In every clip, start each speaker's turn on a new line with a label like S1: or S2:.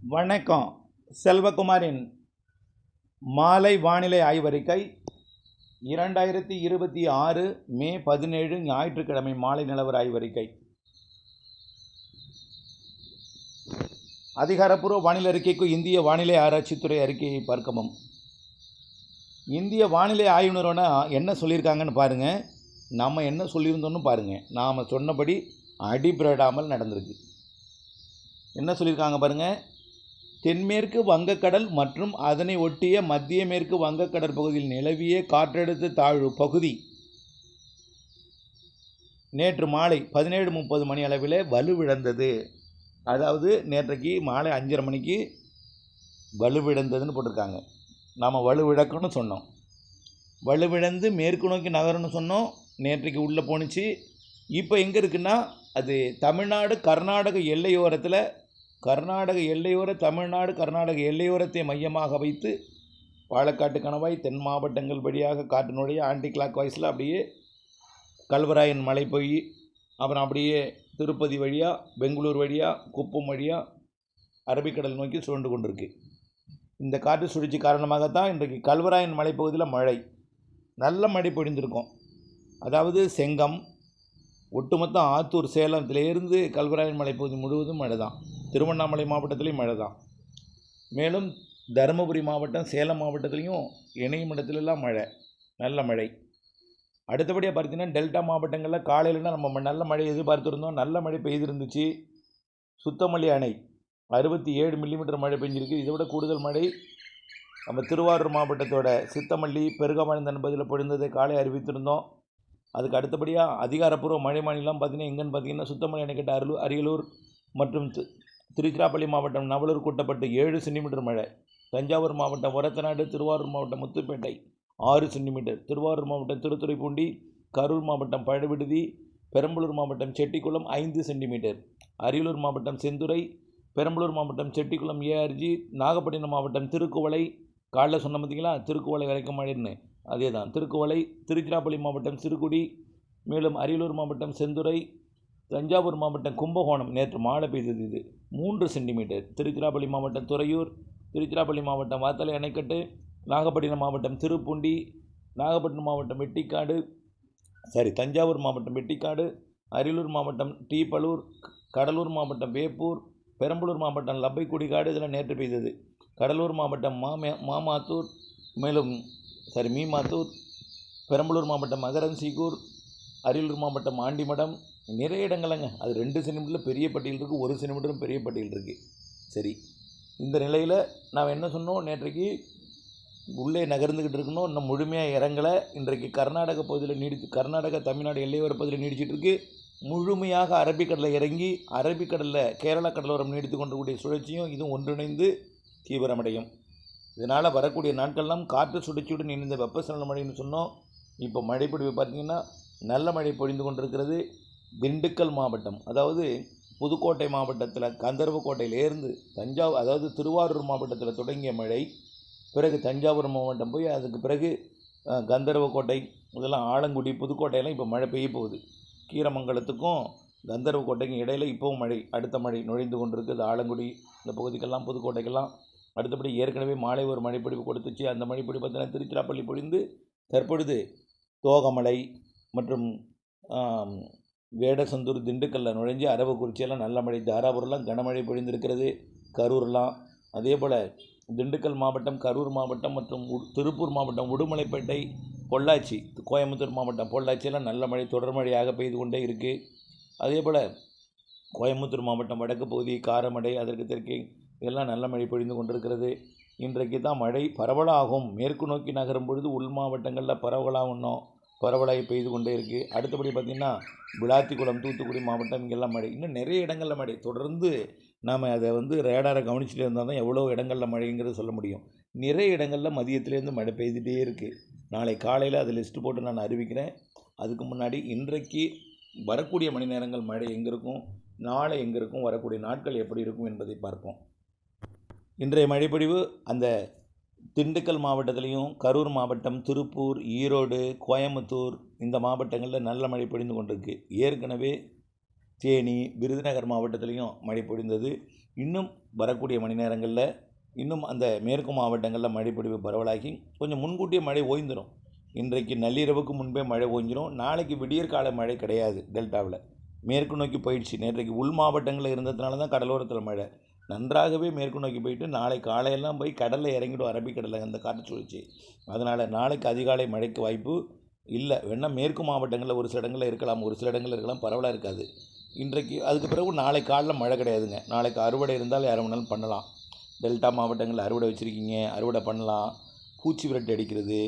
S1: வணக்கம். செல்வகுமாரின் மாலை வானிலை ஆய்வறிக்கை 2026 மே 17 ஞாயிற்றுக்கிழமை மாலை நிலவர ஆய்வறிக்கை. அதிகாரப்பூர்வ வானிலை அறிக்கைக்கு இந்திய வானிலை ஆராய்ச்சித்துறை அறிக்கையை பார்க்கவும். இந்திய வானிலை ஆய்வு நிறுவனம் என்ன சொல்லியிருக்காங்கன்னு பாருங்கள். நம்ம என்ன சொல்லியிருந்தோன்னு பாருங்கள். நாம் சொன்னபடி அடிபிரடாமல் நடந்திருக்கு. என்ன சொல்லியிருக்காங்க பாருங்கள். தென்மேற்கு வங்கக்கடல் மற்றும் அதனை ஒட்டிய மத்திய மேற்கு வங்கக்கடல் பகுதியில் நிலவிய காற்றழுத்த தாழ்வு பகுதி நேற்று மாலை 17:30 மணி அளவில் வலுவிழந்தது. அதாவது நேற்றைக்கு மாலை 5:30 மணிக்கு வலுவிழந்ததுன்னு போட்டிருக்காங்க. நாம் வலுவிழக்குன்னு சொன்னோம். வலுவிழந்து மேற்கு நோக்கி நகரும்னு சொன்னோம். நேற்றைக்கு உள்ளே போணுச்சு. இப்போ எங்கே இருக்குன்னா அது தமிழ்நாடு கர்நாடக எல்லையோரத்தில் தமிழ்நாடு கர்நாடக எல்லையோரத்தை மையமாக வைத்து பாலக்காட்டு கணவாய் தென் மாவட்டங்கள் வழியாக காற்றினுடைய ஆன்டி கிளாக் வாய்ஸில் அப்படியே கல்வராயன் மலை போய் அப்புறம் அப்படியே திருப்பதி வழியாக பெங்களூர் வழியாக குப்பம் வழியாக அரபிக்கடல் நோக்கி சுழண்டு கொண்டிருக்கு. இந்த காற்று சுழற்சி காரணமாகத்தான் இன்றைக்கு கல்வராயன் மலைப்பகுதியில் மழை நல்ல மழை பொழிந்திருக்கும். அதாவது செங்கம் ஒட்டுமொத்த ஆத்தூர் சேலத்திலேருந்து கல்வராயன் மலைப்பகுதி முழுவதும் மழை தான். திருவண்ணாமலை மாவட்டத்திலையும் மழை தான். மேலும் தருமபுரி மாவட்டம் சேலம் மாவட்டத்திலையும் இணையும் இடத்துலலாம் மழை, நல்ல மழை. அடுத்தபடியாக பார்த்தீங்கன்னா டெல்டா மாவட்டங்களில் காலையிலனா நம்ம நல்ல மழை எதிர்பார்த்துருந்தோம். நல்ல மழை பெய்திருந்துச்சு. சுத்தமல்லி அணை 67 மில்லிமீட்டர் மழை பெஞ்சிருக்கு. இதை விட கூடுதல் மழை நம்ம திருவாரூர் மாவட்டத்தோட சித்தமல்லி பெருகமானந்த என்பதில் பொழிந்ததை காலை அறிவித்திருந்தோம். அதுக்கு அடுத்தபடியாக அதிகாரப்பூர்வ மழை மாநிலம் பார்த்தீங்கன்னா எங்கன்னு பார்த்தீங்கன்னா சுத்தமல்லி அணை கிட்ட அரியலூர் மற்றும் திருச்சிராப்பள்ளி மாவட்டம் நவலூர் கூட்டப்பட்டு 7 சென்டிமீட்டர் மழை. தஞ்சாவூர் மாவட்டம் ஒரத்தநாடு, திருவாரூர் மாவட்டம் முத்துப்பேட்டை 6 சென்டிமீட்டர், திருவாரூர் மாவட்டம் திருத்துறைப்பூண்டி, கரூர் மாவட்டம் பழவிடுதி, பெரம்பலூர் மாவட்டம் செட்டிக்குளம் 5 சென்டிமீட்டர், அரியலூர் மாவட்டம் செந்துறை, பெரம்பலூர் மாவட்டம் செட்டிக்குளம் ஏஆர்ஜி, நாகப்பட்டினம் மாவட்டம் திருக்குவளை, காலைல சொன்ன பார்த்தீங்களா திருக்குவளை வரைக்கும் மழைன்னு அதே தான் திருக்குவளை, திருச்சிராப்பள்ளி மாவட்டம் சிறுகுடி, மேலும் அரியலூர் மாவட்டம் செந்துறை, தஞ்சாவூர் மாவட்டம் கும்பகோணம் நேற்று மாலை பெய்தது இது 3 சென்டிமீட்டர், திருச்சிராப்பள்ளி மாவட்டம் துறையூர், திருச்சிராப்பள்ளி மாவட்டம் வாத்தலை அணைக்கட்டு, நாகப்பட்டினம் மாவட்டம் திருப்பூண்டி, நாகப்பட்டினம் மாவட்டம் தஞ்சாவூர் மாவட்டம் வெட்டிக்காடு, அரியலூர் மாவட்டம் டீப்பலூர், கடலூர் மாவட்டம் வேப்பூர், பெரம்பலூர் மாவட்டம் லப்பைக்குடிக்காடு இதெல்லாம் நேற்று பெய்தது. கடலூர் மாவட்டம் மாமாத்தூர், மேலும் மீமாத்தூர், பெரம்பலூர் மாவட்டம் மகரன்சீகூர், அரியலூர் மாவட்டம் ஆண்டிமடம் நிறைய இடங்கள்ங்க. அது 2 சென்டிமீட்டரில் பெரிய பட்டியல் இருக்குது, 1 சென்டிமீட்டரும் பெரிய பட்டியல் இருக்குது. சரி, இந்த நிலையில் நாம் என்ன சொன்னோம், நேற்றைக்கு உள்ளே நகர்ந்துக்கிட்டு இருக்கணும், இன்னும் முழுமையாக இறங்கலை. இன்றைக்கு கர்நாடக பகுதியில் கர்நாடக தமிழ்நாடு எல்லையோர பகுதியில் நீடிச்சிட்டு இருக்கு. முழுமையாக அரபிக்கடலில் இறங்கி அரபிக்கடலில் கேரளா கடலோரம் நீடித்து கொண்டிருக்கூடிய சுழற்சியும் இதுவும் ஒன்றிணைந்து தீவிரமடையும். இதனால் வரக்கூடிய நாட்கள்லாம் காற்று சுழற்சியுடன் இணைந்த வெப்பசலன மழைன்னு சொன்னோம். இப்போ மழைப்பொழிவு பார்த்திங்கன்னா நல்ல மழை பொழிந்து கொண்டிருக்கிறது. திண்டுக்கல் மாவட்டம், அதாவது புதுக்கோட்டை மாவட்டத்தில் கந்தர்வக்கோட்டையிலேருந்து தஞ்சாவூர், அதாவது திருவாரூர் மாவட்டத்தில் தொடங்கிய மழை பிறகு தஞ்சாவூர் மாவட்டம் போய் அதுக்கு பிறகு கந்தர்வக்கோட்டை இதெல்லாம் ஆலங்குடி புதுக்கோட்டையெல்லாம் இப்போ மழை பெய்ய போகுது. கீரமங்கலத்துக்கும் கந்தர்வக்கோட்டைக்கும் இடையில் இப்போவும் மழை, அடுத்த மழை நுழைந்து கொண்டிருக்குது. ஆலங்குடி இந்த பகுதிக்கெல்லாம் புதுக்கோட்டைக்கெல்லாம் அடுத்தபடி ஏற்கனவே மாலை ஒரு மழைப்பொழிவு கொடுத்துச்சு. அந்த மழைப்பொழிவு பார்த்தீங்கன்னா திருச்சிராப்பள்ளி பொழிந்து தற்பொழுது தோகமலை மற்றும் வேடசந்தூர் திண்டுக்கல்லில் நுழைஞ்சு அரவக்குறிச்சியெல்லாம் நல்ல மழை, தாராபுரம்லாம் கனமழை பொழிந்திருக்கிறது. கரூர்லாம் அதே போல் திண்டுக்கல் மாவட்டம், கரூர் மாவட்டம் மற்றும் திருப்பூர் மாவட்டம், உடுமலைப்பேட்டை, பொள்ளாச்சி, கோயம்புத்தூர் மாவட்டம் பொள்ளாச்சியெல்லாம் நல்ல மழை தொடர் மழையாக பெய்து கொண்டே இருக்குது. அதே போல் கோயம்புத்தூர் மாவட்டம் வடக்கு பகுதி காரமடை அதற்கு தெற்கே இதெல்லாம் நல்ல மழை பொழிந்து கொண்டிருக்கிறது. இன்றைக்கு தான் மழை பரவலாகும். மேற்கு நோக்கி நகரும் பொழுது உள் மாவட்டங்களில் பரவலாகி பெய்து கொண்டே இருக்குது. அடுத்தபடி பார்த்திங்கன்னா விளாத்திக்குளம், தூத்துக்குடி மாவட்டம் இங்கெல்லாம் மழை, இன்னும் நிறைய இடங்களில் மழை. தொடர்ந்து நாம் அதை ரேடாரை கவனிச்சுட்டு இருந்தால் தான் எவ்வளோ இடங்களில் மழைங்கிறது சொல்ல முடியும். நிறைய இடங்களில் மதியத்துலேருந்து மழை பெய்துகிட்டே இருக்குது. நாளை காலையில் அதை லிஸ்ட்டு போட்டு நான் அறிவிக்கிறேன். அதுக்கு முன்னாடி இன்றைக்கு வரக்கூடிய மணி நேரங்கள் மழை எங்கே இருக்கும், நாளை எங்கே இருக்கும், வரக்கூடிய நாட்கள் எப்படி இருக்கும் என்பதை பார்ப்போம். இன்றைய மழைப்பொழிவு அந்த திண்டுக்கல் மாவட்டத்திலையும் கரூர் மாவட்டம், திருப்பூர், ஈரோடு, கோயம்புத்தூர் இந்த மாவட்டங்களில் நல்ல மழை பொழிந்து கொண்டிருக்கு. ஏற்கனவே தேனி, விருதுநகர் மாவட்டத்திலையும் மழை பொழிந்தது. இன்னும் வரக்கூடிய மணி நேரங்களில் இன்னும் அந்த மேற்கு மாவட்டங்களில் மழைப்பொழிவு பரவலாகி கொஞ்சம் முன்கூட்டியே மழை ஓய்ந்துடும். இன்றைக்கு நள்ளிரவுக்கு முன்பே மழை ஓய்ஞ்சிடும். நாளைக்கு விடியற்கால மழை கிடையாது. டெல்டாவில் மேற்கு நோக்கி போயிடுச்சு. நேற்றைக்கு உள் மாவட்டங்களில் இருந்ததுனால தான் கடலோரத்தில் மழை நன்றாகவே மேற்கு நோக்கி போயிட்டு நாளை காலையெல்லாம் போய் கடலில் இறங்கிடும். அரபிக்கடலில் அந்த காற்று சுழற்சி. அதனால் நாளைக்கு அதிகாலை மழைக்கு வாய்ப்பு இல்லை. வேணால் மேற்கு மாவட்டங்களில் ஒரு சில இடங்களில் இருக்கலாம், ஒரு சில இடங்களில் இருக்கலாம், பரவலாக இருக்காது. இன்றைக்கு அதுக்கு பிறகு நாளை காலையில் மழை கிடையாதுங்க. நாளைக்கு அறுவடை இருந்தால் யாரும் வேணாலும் பண்ணலாம். டெல்டா மாவட்டங்களில் அறுவடை வச்சுருக்கீங்க, அறுவடை பண்ணலாம். பூச்சி விரட்டி அடிக்கிறது,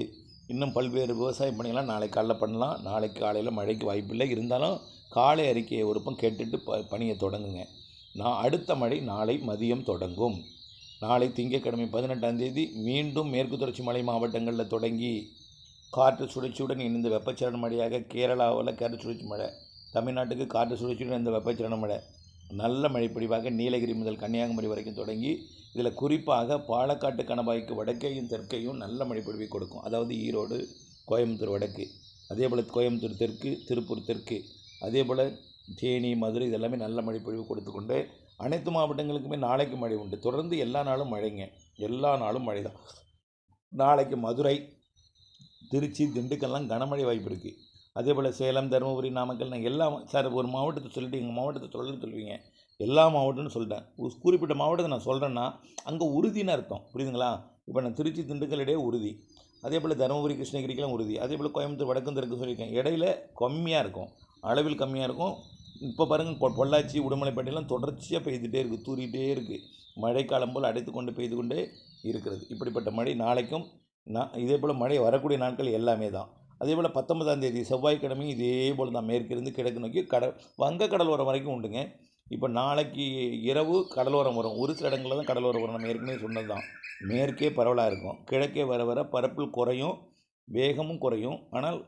S1: இன்னும் பல்வேறு விவசாய பணிகள்லாம் நாளை காலையில் பண்ணலாம். நாளைக்கு காலையில் மழைக்கு வாய்ப்பில்லை. இருந்தாலும் காலை அறிக்கையை ஒருப்பம் கேட்டுட்டு பணியை தொடங்குங்க. அடுத்த மழை நாளை மதியம் தொடங்கும். நாளை திங்கட்கிழமை 18ஆம் தேதி மீண்டும் மேற்கு தொடர்ச்சி மலை மாவட்டங்களில் தொடங்கி காற்று சுழற்சியுடன் இணைந்த வெப்பச்சலன மழையாக கேரளாவில் காற்று சுழற்சி மழை, தமிழ்நாட்டுக்கு காற்று சுழற்சியுடன் இந்த வெப்பச்சலன மழை, நல்ல மழைப்பொழிவாக நீலகிரி முதல் கன்னியாகுமரி வரைக்கும் தொடங்கி இதில் குறிப்பாக பாலக்காட்டு கணவாய்க்கு வடக்கையும் தெற்கையும் நல்ல மழைப்பொழிவை கொடுக்கும். அதாவது ஈரோடு, கோயம்புத்தூர் வடக்கு, அதே போல் கோயம்புத்தூர் தெற்கு, திருப்பூர் தெற்கு, அதே போல் தேனி, மதுரை இதெல்லாமே நல்ல மழைப்பொழிவு கொடுத்துக்கொண்டு அனைத்து மாவட்டங்களுக்குமே நாளைக்கு மழை உண்டு. தொடர்ந்து எல்லா நாளும் மழைங்க, எல்லா நாளும் மழை தான். நாளைக்கு மதுரை, திருச்சி, திண்டுக்கல்லாம் கனமழை வாய்ப்பு இருக்குது. அதே போல் சேலம், தருமபுரி, நாமக்கல், நான் எல்லா சார் ஒரு மாவட்டத்தை சொல்லிட்டு எங்கள் மாவட்டத்தை சொல்லுவீங்க. எல்லா மாவட்டம்னு சொல்லிட்டேன். குறிப்பிட்ட மாவட்டத்தை நான் சொல்கிறேன்னா அங்கே உறுதின்னு அர்த்தம், புரியுதுங்களா? இப்போ நான் திருச்சி, திண்டுக்கல் இடையே உறுதி, அதே போல் தருமபுரி, கிருஷ்ணகிரிக்கெல்லாம் உறுதி, அதே போல் கோயம்புத்தூர் வடக்கும் தெற்கு சொல்லியிருக்கேன். இடையில கம்மியாக இருக்கும், அளவில் கம்மியாக இருக்கும். இப்போ பாருங்கள், பொள்ளாச்சி, உடுமலைப்பேட்டையெல்லாம் தொடர்ச்சியாக பெய்துகிட்டே இருக்குது, தூரிகிட்டே இருக்குது. மழைக்காலம் போல் அடைத்து கொண்டு பெய்து கொண்டே இருக்கிறது. இப்படிப்பட்ட மழை நாளைக்கும் இதே போல் மழை வரக்கூடிய நாட்கள் எல்லாமே தான். அதே போல் 19ஆம் தேதி செவ்வாய்க்கிழமையும் இதே போல் தான் மேற்கிருந்து கிழக்கு நோக்கி வங்க கடலோரம் வரைக்கும் உண்டுங்க. இப்போ நாளைக்கு இரவு கடலோரம் வரும். ஒரு சில இடங்களில் தான் கடலோரம் வரும். நம்ம ஏற்கனவே சொன்னது தான். மேற்கே பரவலாக இருக்கும், கிழக்கே வர வர பரப்பில் குறையும், வேகமும் குறையும். ஆனால்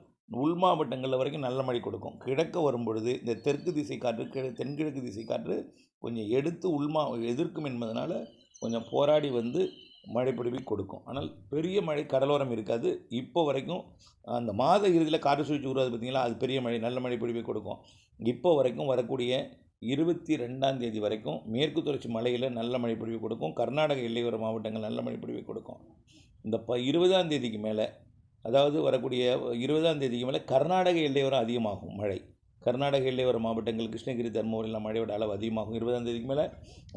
S1: உள் மாவட்டங்களில் வரைக்கும் நல்ல மழை கொடுக்கும். கிழக்க வரும் பொழுது இந்த தெற்கு திசை காற்று, தென்கிழக்கு திசை காற்று கொஞ்சம் எடுத்து எதிர்க்கும் என்பதனால கொஞ்சம் போராடி வந்து மழைப்பொழிவை கொடுக்கும். ஆனால் பெரிய மழை கடலோரம் இருக்காது. இப்போ வரைக்கும் அந்த மாத இறுதியில் காற்று சுழற்சி உருவாது பார்த்தீங்களா, அது பெரிய மழை, நல்ல மழைப்பொழிவை கொடுக்கும். இப்போ வரைக்கும் வரக்கூடிய 22ஆம் தேதி வரைக்கும் மேற்கு தொடர்ச்சி மலையில் நல்ல மழைப்பொழிவு கொடுக்கும். கர்நாடக எல்லையோர மாவட்டங்கள் நல்ல மழைப்பொழிவை கொடுக்கும். இந்த 20ஆம் தேதிக்கு மேலே, அதாவது வரக்கூடிய 20ஆம் தேதிக்கு மேலே கர்நாடக எல்லையோரம் அதிகமாகும் மழை. கர்நாடக எல்லையோர மாவட்டங்கள் கிருஷ்ணகிரி, தர்மபுரியில் மழையோட அளவு அதிகமாகும் 20ஆம் தேதிக்கு மேலே.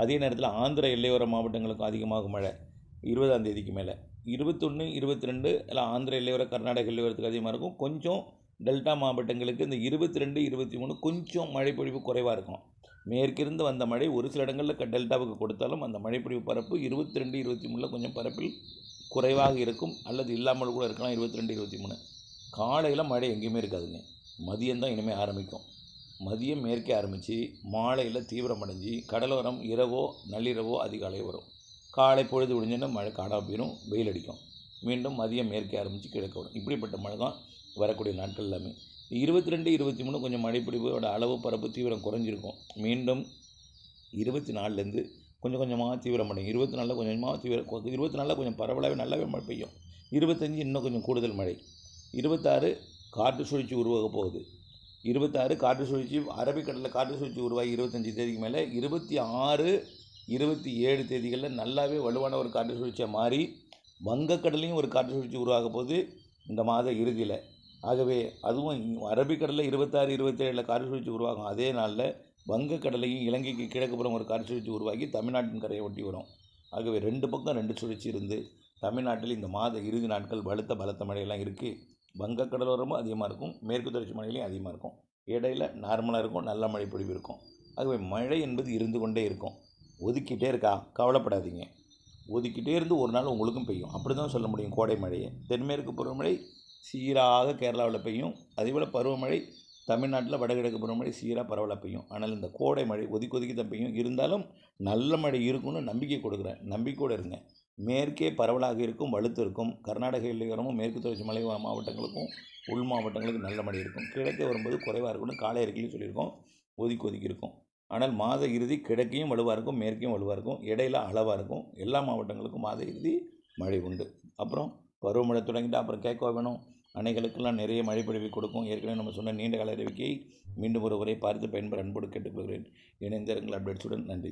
S1: அதே நேரத்தில் ஆந்திர எல்லையோர மாவட்டங்களுக்கும் அதிகமாகும் மழை 20ஆம் தேதிக்கு மேலே. 21, 22 எல்லாம் ஆந்திர எல்லையோர, கர்நாடக எல்லையோரத்துக்கு அதிகமாக இருக்கும். கொஞ்சம் டெல்டா மாவட்டங்களுக்கு இந்த 22, 23 கொஞ்சம் மழைப்பொழிவு குறைவாக இருக்கும். மேற்கிருந்து வந்த மழை ஒரு சில இடங்களில் டெல்டாவுக்கு கொடுத்தாலும் அந்த மழைப்பொழிவு பரப்பு 22, 23 கொஞ்சம் பரப்பில் குறைவாக இருக்கும், அல்லது இல்லாமல் கூட இருக்கலாம். 22, 23 காலையில் மழை எங்கேயுமே இருக்காதுங்க. மதியம்தான் இனிமேல் ஆரம்பிக்கும். மதியம் மேற்கே ஆரம்பித்து மாலையில் தீவிரமடைஞ்சு கடலோரம் இரவோ நள்ளிரவோ அதிகாலை வரும். காலை பொழுது விடிஞ்சோன்னா மழை காணாமல் போயிடும், வெயில் அடிக்கும். மீண்டும் மதியம் மேற்கே ஆரம்பித்து கிழக்க வரும். இப்படிப்பட்ட மழை தான் வரக்கூடிய நாட்கள் எல்லாமே. 22, 23 கொஞ்சம் மழைப்பொழிவோட அளவு பரப்பு தீவிரம் குறைஞ்சிருக்கும். மீண்டும் 24லேருந்து கொஞ்சம் கொஞ்சமாக தீவிரமடையும். 24 கொஞ்சமாக 24 கொஞ்சம் பரவலாகவே நல்லாவே மழை பெய்யும். 25 இன்னும் கொஞ்சம் கூடுதல் மழை. 26 காற்று சுழற்சி உருவாக போகுது. 26 காற்று சுழற்சி, அரபிக்கடலில் காற்று சுழற்சி உருவாகி 25 தேதிக்கு மேலே 26, 27 தேதிகளில் நல்லாவே வலுவான ஒரு காற்று சுழற்சியாக மாறி வங்கக்கடலையும் ஒரு காற்று சுழற்சி உருவாக போகுது இந்த மாத இறுதியில். ஆகவே அதுவும் அரபிக்கடலில் 26, 27 காற்று சுழற்சி உருவாகும். அதே நாளில் வங்கக்கடலையும் இலங்கைக்கு கிழக்குப்புறம் ஒரு காற்று சுழற்சி உருவாகி தமிழ்நாட்டின் கரையை ஒட்டி வரும். ஆகவே 2 பக்கம் 2 சுழற்சி இருந்து தமிழ்நாட்டில் இந்த மாத இறுதி நாட்கள் பலத்த மழையெல்லாம் இருக்குது. வங்கக்கடலோரமும் அதிகமாக இருக்கும், மேற்கு தொடர்ச்சி மழையிலையும் அதிகமாக இருக்கும். இடையில் நார்மலாக இருக்கும், நல்ல மழை பொழிவு இருக்கும். ஆகவே மழை என்பது இருந்து கொண்டே இருக்கும். ஒதுக்கிட்டே இருக்கா, கவலைப்படாதீங்க. ஒதுக்கிட்டே இருந்து ஒரு நாள் உங்களுக்கும் பெய்யும். அப்படி தான் சொல்ல முடியும் கோடை மழையை. தென்மேற்கு பருவமழை சீராக கேரளாவில் பெய்யும். அதேபோல் பருவமழை தமிழ்நாட்டில் வடகிழக்கு பருவமழை சீராக பரவலாக பெய்யும். ஆனால் இந்த கோடை மழை ஒதுக்கி தான் பெய்யும். இருந்தாலும் நல்ல மழை இருக்கும்னு நம்பிக்கை கொடுக்குறேன். நம்பிக்கையோடு இருங்க. மேற்கே பரவலாக இருக்கும், வலுத்து இருக்கும். கர்நாடக எல்லையோரமும் மேற்கு தொடர்ச்சி மலை மாவட்டங்களுக்கும் உள் மாவட்டங்களுக்கும் நல்ல மழை இருக்கும். கிழக்கே வரும்போது குறைவாக இருக்கும்னு காலை அறிக்கையிலையும் சொல்லியிருக்கோம். ஒதுக்கி இருக்கும். ஆனால் மாத இறுதி கிழக்கையும் வலுவாக இருக்கும், மேற்கையும் வலுவாக இருக்கும், இடையில அளவாக இருக்கும். எல்லா மாவட்டங்களுக்கும் மாத இறுதி மழை உண்டு. அப்புறம் பருவமழை தொடங்கிட்டு அப்புறம் கேட்க வேணும். அணைகளுக்கெல்லாம் நிறைய மழை பொழிவை கொடுக்கும். ஏற்கனவே நம்ம சொன்ன நீண்ட கால அறிவிக்கையை மீண்டும் ஒரு முறை பார்த்து பயன்பெற அன்போடு கேட்டுக்கொள்கிறேன். இணைந்திருங்கள் அப்டேட்ஸுடன். நன்றி.